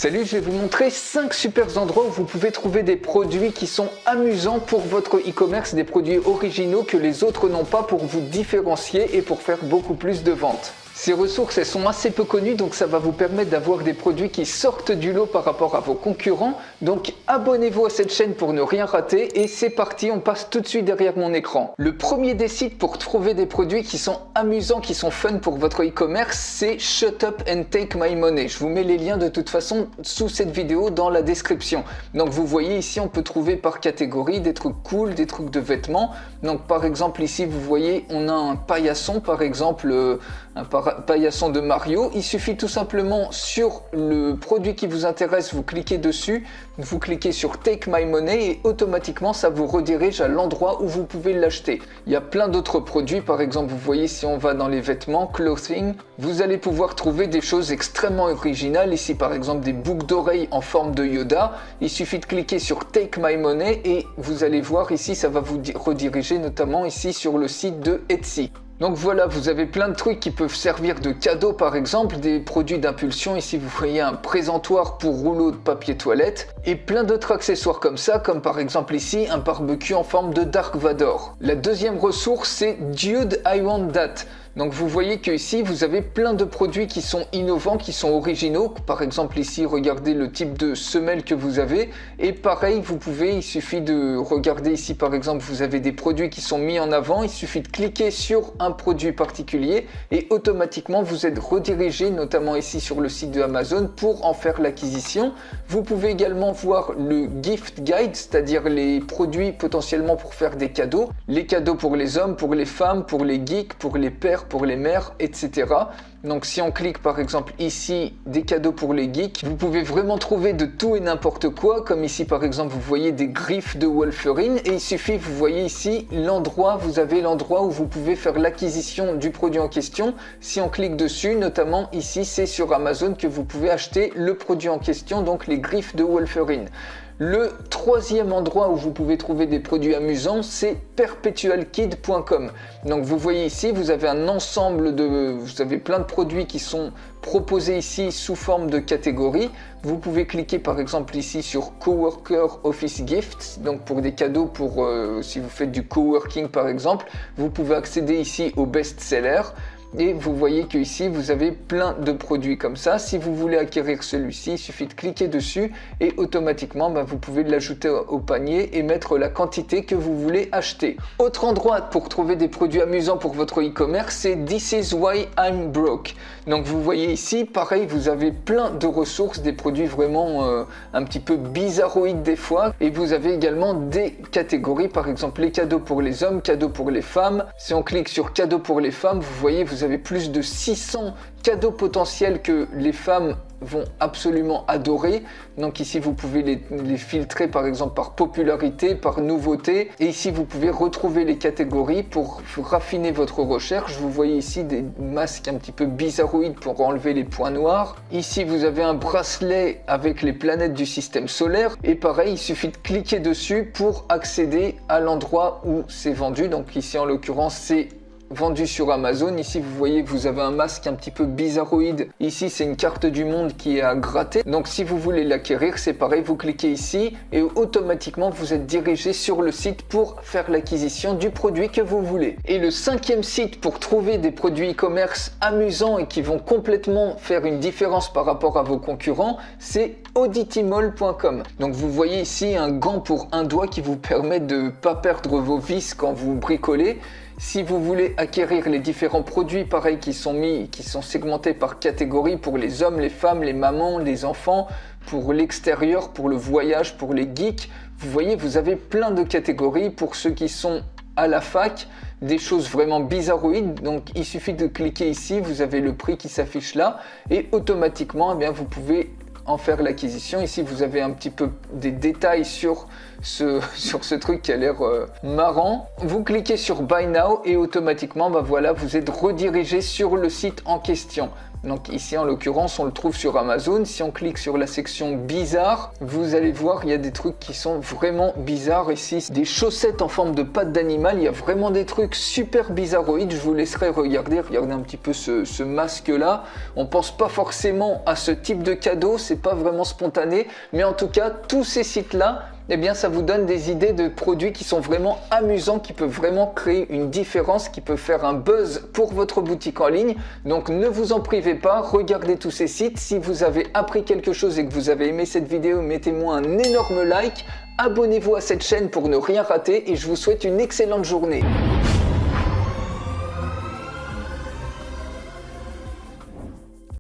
Salut, je vais vous montrer 5 super endroits où vous pouvez trouver des produits qui sont amusants pour votre e-commerce, des produits originaux que les autres n'ont pas pour vous différencier et pour faire beaucoup plus de ventes. Ces ressources, elles sont assez peu connues, donc ça va vous permettre d'avoir des produits qui sortent du lot par rapport à vos concurrents. Donc abonnez-vous à cette chaîne pour ne rien rater et c'est parti, on passe tout de suite derrière mon écran. Le premier des sites pour trouver des produits qui sont amusants, qui sont fun pour votre e-commerce, c'est Shut Up and Take My Money. Je vous mets les liens de toute façon sous cette vidéo dans la description. Donc vous voyez ici, on peut trouver par catégorie des trucs cool, des trucs de vêtements. Donc par exemple ici, vous voyez, on a un paillasson par exemple, un paillasson de Mario. Il suffit tout simplement sur le produit qui vous intéresse, vous cliquez dessus, vous cliquez sur Take My Money et automatiquement ça vous redirige à l'endroit où vous pouvez l'acheter. Il y a plein d'autres produits, par exemple vous voyez si on va dans les vêtements, clothing, vous allez pouvoir trouver des choses extrêmement originales. Ici par exemple des boucles d'oreilles en forme de Yoda. Il suffit de cliquer sur Take My Money et vous allez voir ici ça va vous rediriger notamment ici sur le site de Etsy. Donc voilà, vous avez plein de trucs qui peuvent servir de cadeaux par exemple, des produits d'impulsion. Ici vous voyez un présentoir pour rouleau de papier toilette et plein d'autres accessoires comme ça, comme par exemple ici un barbecue en forme de Dark Vador. La deuxième ressource c'est Dude I Want That. Donc vous voyez que ici vous avez plein de produits qui sont innovants, qui sont originaux. Par exemple ici regardez le type de semelle que vous avez et pareil vous pouvez, il suffit de regarder ici par exemple vous avez des produits qui sont mis en avant, il suffit de cliquer sur un produit particulier et automatiquement vous êtes redirigé notamment ici sur le site de Amazon pour en faire l'acquisition. Vous pouvez également voir le gift guide, c'est-à-dire les produits potentiellement pour faire des cadeaux, les cadeaux pour les hommes, pour les femmes, pour les geeks, pour les pères, pour les mères, etc. Donc si on clique par exemple ici des cadeaux pour les geeks, vous pouvez vraiment trouver de tout et n'importe quoi, comme ici par exemple vous voyez des griffes de Wolverine et il suffit, vous voyez ici l'endroit, vous avez l'endroit où vous pouvez faire l'acquisition du produit en question. Si on clique dessus, notamment ici c'est sur Amazon que vous pouvez acheter le produit en question, donc les griffes de Wolverine. Le troisième endroit où vous pouvez trouver des produits amusants, c'est perpetualkid.com. Donc vous voyez ici, vous avez un ensemble vous avez plein de produits qui sont proposés ici sous forme de catégories. Vous pouvez cliquer par exemple ici sur Coworker Office Gifts, donc pour des cadeaux pour si vous faites du coworking par exemple, vous pouvez accéder ici aux best-sellers. Et vous voyez que ici vous avez plein de produits comme ça. Si vous voulez acquérir celui-ci, il suffit de cliquer dessus et automatiquement vous pouvez l'ajouter au panier et mettre la quantité que vous voulez acheter. Autre endroit pour trouver des produits amusants pour votre e-commerce, c'est This is why I'm broke. Donc vous voyez ici, pareil, vous avez plein de ressources, des produits vraiment un petit peu bizarroïdes des fois. Et vous avez également des catégories, par exemple les cadeaux pour les hommes, cadeaux pour les femmes. Si on clique sur cadeaux pour les femmes, vous voyez, vous avez plus de 600 cadeaux potentiels que les femmes vont absolument adorer. Donc ici vous pouvez les filtrer par exemple par popularité, par nouveauté. Et ici vous pouvez retrouver les catégories pour raffiner votre recherche. Vous voyez ici des masques un petit peu bizarroïdes pour enlever les points noirs. Ici vous avez un bracelet avec les planètes du système solaire. Et pareil, il suffit de cliquer dessus pour accéder à l'endroit où c'est vendu. Donc ici en l'occurrence c'est vendu sur Amazon. Ici vous voyez vous avez un masque un petit peu bizarroïde. Ici c'est une carte du monde qui est à gratter. Donc si vous voulez l'acquérir, c'est pareil, vous cliquez ici et automatiquement vous êtes dirigé sur le site pour faire l'acquisition du produit que vous voulez. Et le cinquième site pour trouver des produits e-commerce amusants et qui vont complètement faire une différence par rapport à vos concurrents, c'est auditymall.com. Donc vous voyez ici un gant pour un doigt qui vous permet de ne pas perdre vos vis quand vous bricolez. Si vous voulez acquérir les différents produits pareils qui sont segmentés par catégorie pour les hommes, les femmes, les mamans, les enfants, pour l'extérieur, pour le voyage, pour les geeks, vous voyez vous avez plein de catégories pour ceux qui sont à la fac, des choses vraiment bizarroïdes. Donc il suffit de cliquer ici, vous avez le prix qui s'affiche là et automatiquement vous pouvez en faire l'acquisition. Ici vous avez un petit peu des détails sur ce truc qui a l'air marrant. Vous cliquez sur Buy Now et automatiquement voilà, vous êtes redirigé sur le site en question. Donc ici en l'occurrence on le trouve sur Amazon. Si on clique sur la section bizarre, vous allez voir il y a des trucs qui sont vraiment bizarres. Ici des chaussettes en forme de pattes d'animal, il y a vraiment des trucs super bizarroïdes. Je vous laisserai regarder un petit peu ce masque là. On pense pas forcément à ce type de cadeau, c'est pas vraiment spontané, mais en tout cas tous ces sites là, eh bien ça vous donne des idées de produits qui sont vraiment amusants, qui peuvent vraiment créer une différence, qui peuvent faire un buzz pour votre boutique en ligne. Donc ne vous en privez pas, regardez tous ces sites. Si vous avez appris quelque chose et que vous avez aimé cette vidéo, mettez-moi un énorme like, abonnez-vous à cette chaîne pour ne rien rater et je vous souhaite une excellente journée.